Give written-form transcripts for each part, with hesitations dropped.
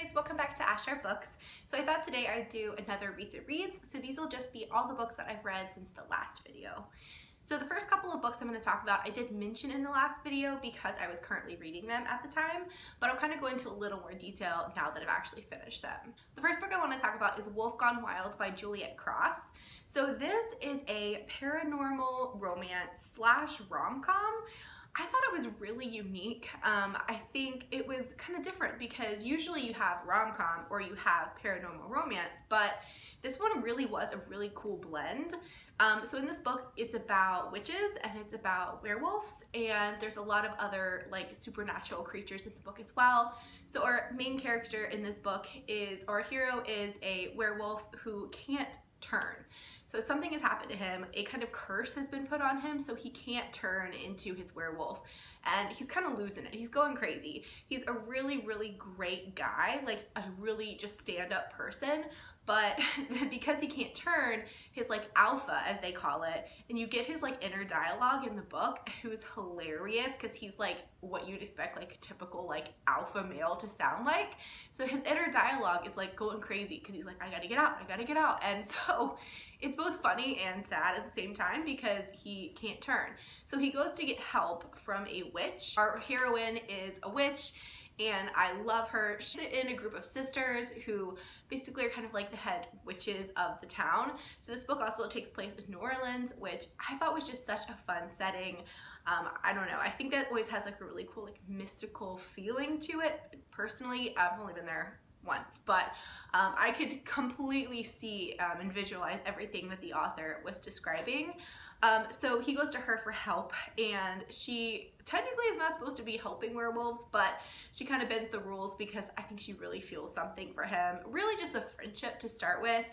guys, welcome back to Ashar Books. So I thought today I'd do another recent reads. So these will just be all the books that I've read since the last video. So the first couple of books I'm going to talk about I did mention in the last video because I was currently reading them at the time, but I'll kind of go into a little more detail now that I've actually finished them. The first book I want to talk about is Wolf Gone Wild by Juliet Cross. So this is a paranormal romance slash rom-com. I thought it was really unique. I think it was kind of different because usually you have rom-com or you have paranormal romance, but this one really was a really cool blend. So in this book, it's about witches and it's about werewolves, and there's a lot of other like supernatural creatures in the book as well. So our main character in this book is, or our hero is a werewolf who can't turn. So something has happened to him, a kind of curse has been put on him, so he can't turn into his werewolf. And he's kind of losing it, he's going crazy. He's a really, really great guy, like a really just stand-up person, but because he can't turn, his like alpha, as they call it, and you get his like inner dialogue in the book, who's hilarious because he's like what you'd expect like a typical like alpha male to sound like. So his inner dialogue is like going crazy because he's like, I gotta get out, I gotta get out. And so it's both funny and sad at the same time because he can't turn. So he goes to get help from a witch. Our heroine is a witch, and I love her. She's in a group of sisters who basically are kind of like the head witches of the town. So this book also takes place in New Orleans, which I thought was just such a fun setting. I don't know, I think that always has like a really cool like mystical feeling to it. Personally, I've only been there once, but I could completely see and visualize everything that the author was describing. So he goes to her for help, and she technically is not supposed to be helping werewolves, but she kind of bends the rules because I think she really feels something for him. Really just a friendship to start with.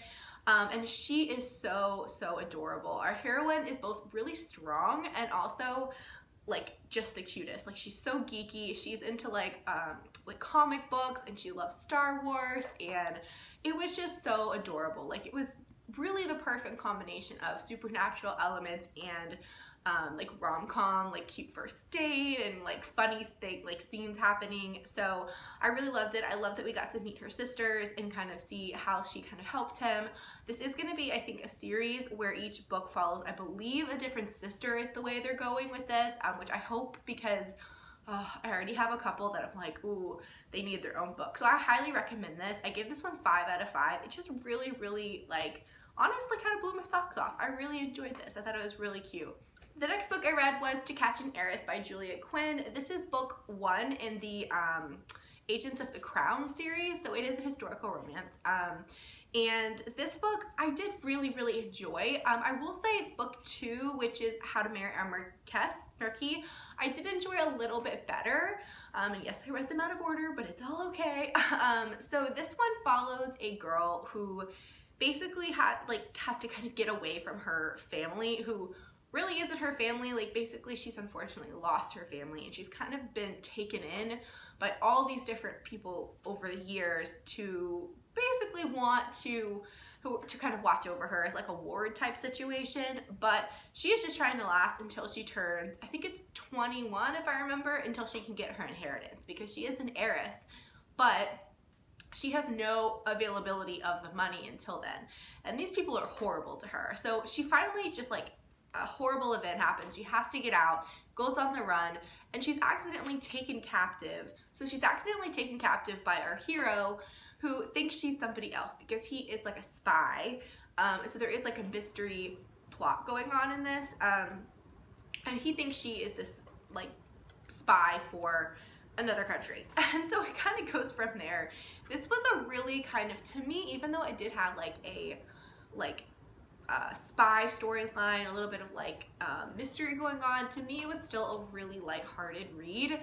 And she is so adorable. Our heroine is both really strong and also like just the cutest. Like she's so geeky. She's into like comic books, and she loves Star Wars, and it was just so adorable. Like it was really the perfect combination of supernatural elements and like rom-com, like cute first date, and like funny thing, like scenes happening. So I really loved it. I love that we got to meet her sisters and kind of see how she kind of helped him. This is going to be, I think, a series where each book follows, I believe, a different sister is the way they're going with this, which I hope, because I already have a couple that I'm like, ooh, they need their own book. So I highly recommend this. I give this one 5 out of 5. It just really like honestly kind of blew my socks off. I really enjoyed this. I thought it was really cute. The next book I read was To Catch an Heiress by Juliet Quinn. This is book 1 in the Agents of the Crown series, so it is a historical romance. And this book I did really enjoy. I will say book 2, which is How to Marry a Marquis, I did enjoy a little bit better. And yes, I read them out of order, but it's all okay. So this one follows a girl who basically has to kind of get away from her family, who really isn't her family. Like basically she's unfortunately lost her family, and she's kind of been taken in by all these different people over the years to basically want to kind of watch over her as like a ward type situation. But she is just trying to last until she turns, I think it's 21 if I remember, until she can get her inheritance, because she is an heiress, but she has no availability of the money until then. And these people are horrible to her. So she finally just like, a horrible event happens. She has to get out, goes on the run, and she's accidentally taken captive. So she's accidentally taken captive by our hero, who thinks she's somebody else because he is like a spy. So there is like a mystery plot going on in this. And he thinks she is this like spy for another country. And so it kind of goes from there. This was a really kind of, to me, even though I did have like a spy storyline, a little bit of like mystery going on, to me it was still a really lighthearted read.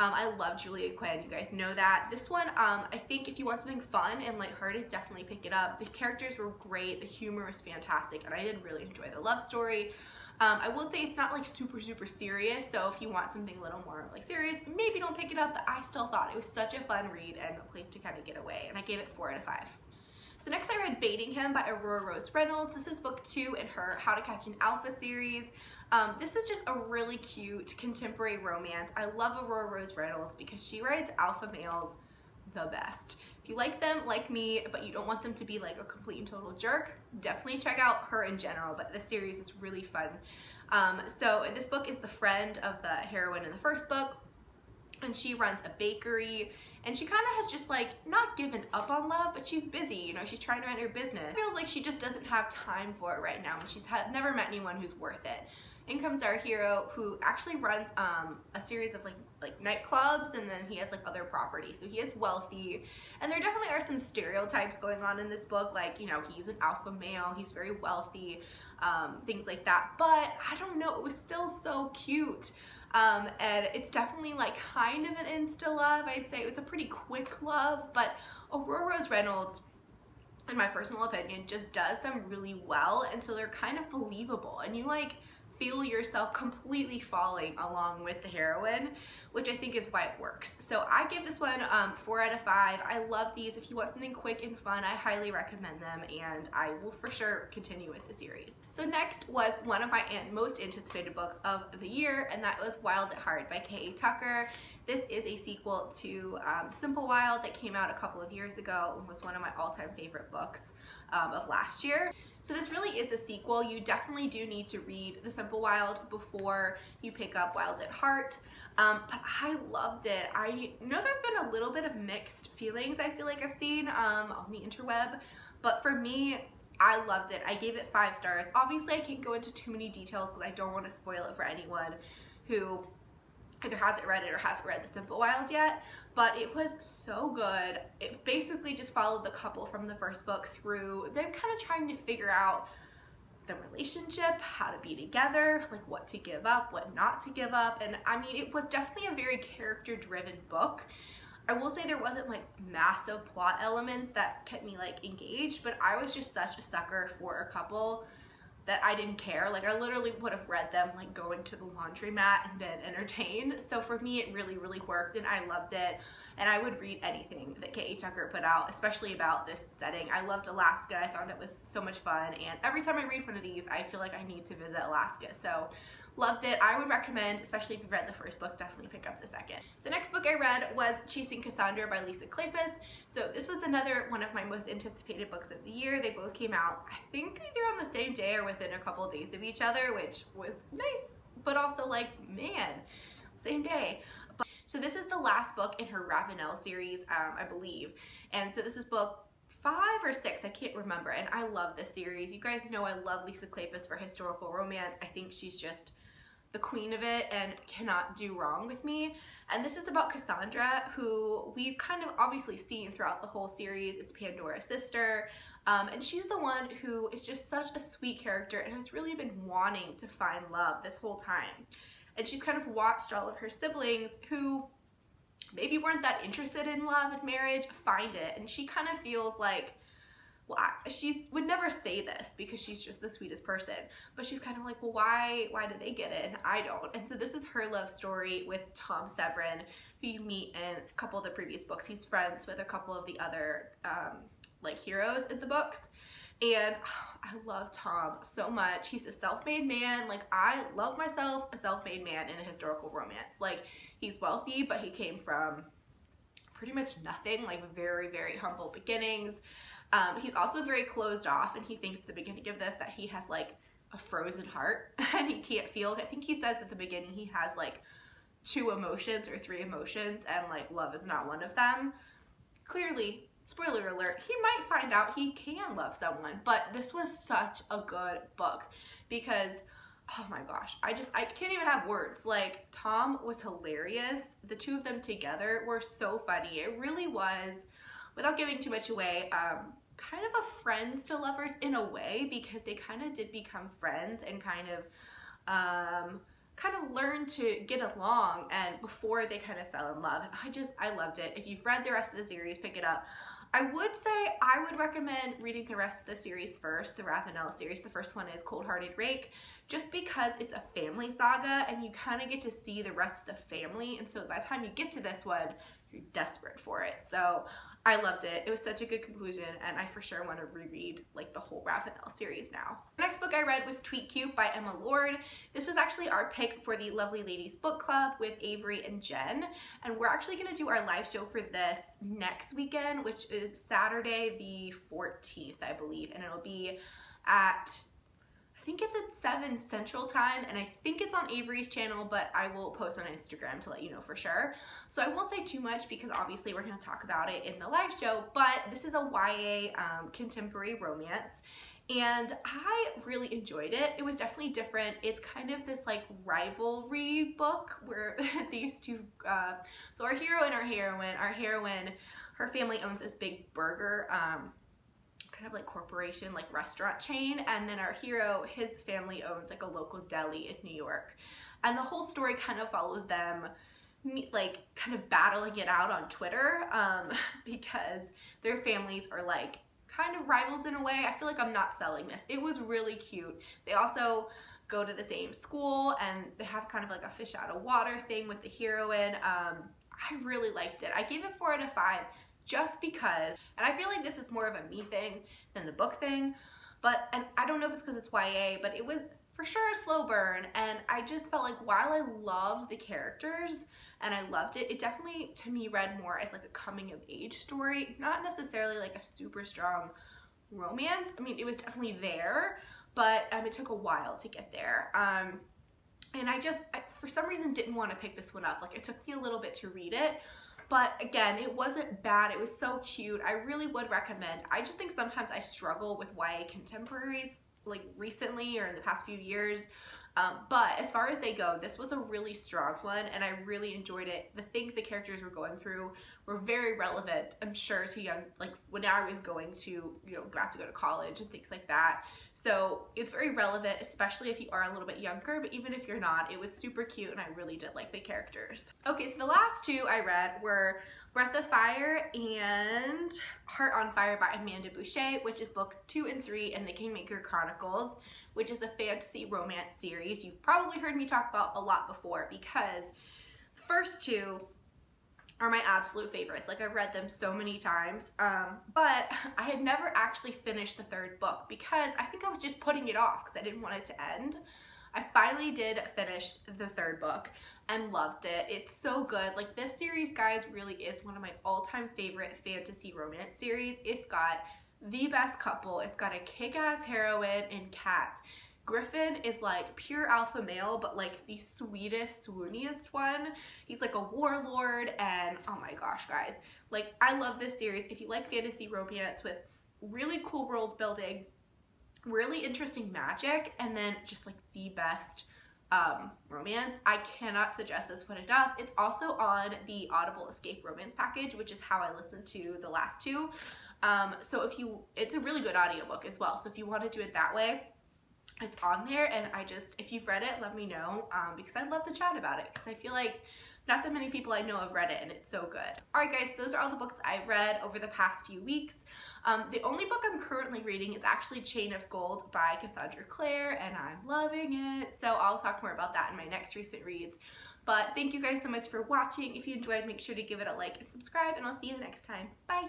I love Juliet Quinn, you guys know that. This one, I think if you want something fun and lighthearted, definitely pick it up. The characters were great, the humor was fantastic, and I did really enjoy the love story. I will say it's not like super serious, so if you want something a little more like serious, maybe don't pick it up, but I still thought it was such a fun read and a place to kind of get away, and I gave it 4 out of 5. So next I read Baiting Him by Aurora Rose Reynolds. This is book 2 in her How to Catch an Alpha series. This is just a really cute contemporary romance. I love Aurora Rose Reynolds because she writes alpha males the best. If you like them like me, but you don't want them to be like a complete and total jerk, definitely check out her in general, but this series is really fun. So this book is the friend of the heroine in the first book, and she runs a bakery, and she kind of has just like not given up on love, but she's busy, you know, she's trying to run her business. It feels like she just doesn't have time for it right now, and she's never met anyone who's worth it. In comes our hero, who actually runs a series of like nightclubs, and then he has like other properties, so he is wealthy. And there definitely are some stereotypes going on in this book, like, you know, he's an alpha male, he's very wealthy, things like that. But I don't know, it was still so cute. And it's definitely like kind of an insta love, I'd say. It was a pretty quick love, but Aurora Reynolds, in my personal opinion, just does them really well, and so they're kind of believable, and you like feel yourself completely falling along with the heroine, which I think is why it works. So I give this one 4 out of 5. I love these. If you want something quick and fun, I highly recommend them, and I will for sure continue with the series. So next was one of my most anticipated books of the year, and that was Wild at Heart by K.A. Tucker. This is a sequel to The Simple Wild that came out a couple of years ago and was one of my all-time favorite books of last year. So this really is a sequel. You definitely do need to read The Simple Wild before you pick up Wild at Heart, but I loved it. I know there's been a little bit of mixed feelings I feel like I've seen on the interweb, but for me, I loved it. I gave it 5 stars. Obviously, I can't go into too many details because I don't want to spoil it for anyone who either hasn't read it or hasn't read The Simple Wild yet, but it was so good. It basically just followed the couple from the first book through them kind of trying to figure out the relationship, how to be together, like what to give up, what not to give up, and I mean, it was definitely a very character-driven book. I will say there wasn't like massive plot elements that kept me like engaged, but I was just such a sucker for a couple that I didn't care. Like I literally would have read them like going to the laundromat and been entertained. So for me, it really, really worked, and I loved it. And I would read anything that K.A. Tucker put out, especially about this setting. I loved Alaska. I found it was so much fun. And every time I read one of these, I feel like I need to visit Alaska. So loved it. I would recommend, especially if you've read the first book, definitely pick up the second. The next book I read was Chasing Cassandra by Lisa Kleypas. So this was another one of my most anticipated books of the year. They both came out, I think, either on the same day or within a couple of days of each other, which was nice, but also like, man, same day. So this is the last book in her Ravenel series, I believe. And so this is book 5 or 6, I can't remember, and I love this series. You guys know I love Lisa Kleypas for historical romance. I think she's just the queen of it and cannot do wrong with me. And this is about Cassandra, who we've kind of obviously seen throughout the whole series. It's Pandora's sister, and she's the one who is just such a sweet character and has really been wanting to find love this whole time. And she's kind of watched all of her siblings who maybe weren't that interested in love and marriage find it, and she kind of feels like, well, she would never say this because she's just the sweetest person, but she's kind of like, well, why did they get it and I don't? And so this is her love story with Tom Severin, who you meet in a couple of the previous books. He's friends with a couple of the other like heroes in the books, and I love Tom so much. He's a self-made man. Like, I love myself a self-made man in a historical romance. Like, he's wealthy, but he came from pretty much nothing, like very, very humble beginnings. He's also very closed off, and he thinks at the beginning of this that he has like a frozen heart and he can't feel. I think he says at the beginning he has like 2 emotions or 3 emotions, and like love is not one of them. Clearly, spoiler alert, he might find out he can love someone, but this was such a good book because, oh my gosh, I can't even have words. Like, Tom was hilarious. The 2 of them together were so funny. It really was, without giving too much away, kind of a friends to lovers in a way, because they kind of did become friends and kind of learned to get along, and before they kind of fell in love. And I loved it. If you've read the rest of the series, pick it up. I would say I would recommend reading the rest of the series first, the Ravenel series. The first one is Cold Hearted Rake, just because it's a family saga and you kind of get to see the rest of the family, and so by the time you get to this one, you're desperate for it. So I loved it. It was such a good conclusion, and I for sure want to reread like the whole Ravenel series now. The next book I read was Tweet Cute by Emma Lord. This was actually our pick for the Lovely Ladies book club with Avery and Jen, and we're actually going to do our live show for this next weekend, which is Saturday the 14th, I believe, and it'll be at, I think it's at 7 Central Time, and I think it's on Avery's channel, but I will post on Instagram to let you know for sure. So I won't say too much because obviously we're going to talk about it in the live show, but this is a YA contemporary romance, and I really enjoyed it. It was definitely different. It's kind of this like rivalry book where these two, so our hero and our heroine, her family owns this big burger kind of like corporation, like restaurant chain, and then our hero, his family owns like a local deli in New York, and the whole story kind of follows them like kind of battling it out on Twitter because their families are like kind of rivals in a way. I feel like I'm not selling this. It was really cute. They also go to the same school, and they have kind of like a fish out of water thing with the heroine. I really liked it. I gave it 4 out of 5. Just because, and I feel like this is more of a me thing than the book thing, and I don't know if it's because it's YA, but it was for sure a slow burn, and I just felt like while I loved the characters and I loved it, it definitely to me read more as like a coming of age story, not necessarily like a super strong romance. I mean, it was definitely there, but it took a while to get there. And I for some reason didn't want to pick this one up. Like, it took me a little bit to read it. But again, it wasn't bad. It was so cute. I really would recommend. I just think sometimes I struggle with YA contemporaries like recently or in the past few years. But as far as they go, this was a really strong one, and I really enjoyed it. The things the characters were going through were very relevant, I'm sure, to young, like when I was going to, you know, about to go to college and things like that. So it's very relevant, especially if you are a little bit younger, but even if you're not, it was super cute, and I really did like the characters. Okay, so the last two I read were Breath of Fire and Heart on Fire by Amanda Boucher, which is books 2 and 3 in the Acre Chronicles, which is a fantasy romance series you've probably heard me talk about a lot before, because the first two are my absolute favorites. Like, I've read them so many times, but I had never actually finished the 3rd book because I think I was just putting it off because I didn't want it to end. I finally did finish the 3rd book and loved it. It's so good. Like, this series, guys, really is one of my all-time favorite fantasy romance series. It's got the best couple. It's got a kick-ass heroine and Kat. Griffin is like pure alpha male, but like the sweetest, swooniest one. He's like a warlord, and oh my gosh, guys. Like, I love this series. If you like fantasy romance with really cool world building, really interesting magic, and then just like the best romance, I cannot suggest this one enough. It's also on the Audible Escape Romance package, which is how I listened to the last two. So it's a really good audiobook as well. So if you want to do it that way, it's on there. And if you've read it, let me know, because I'd love to chat about it, because I feel like not that many people I know have read it, and it's so good. All right, guys, those are all the books I've read over the past few weeks. The only book I'm currently reading is actually Chain of Gold by Cassandra Clare, and I'm loving it. So I'll talk more about that in my next recent reads. But thank you guys so much for watching. If you enjoyed, make sure to give it a like and subscribe, and I'll see you next time. Bye.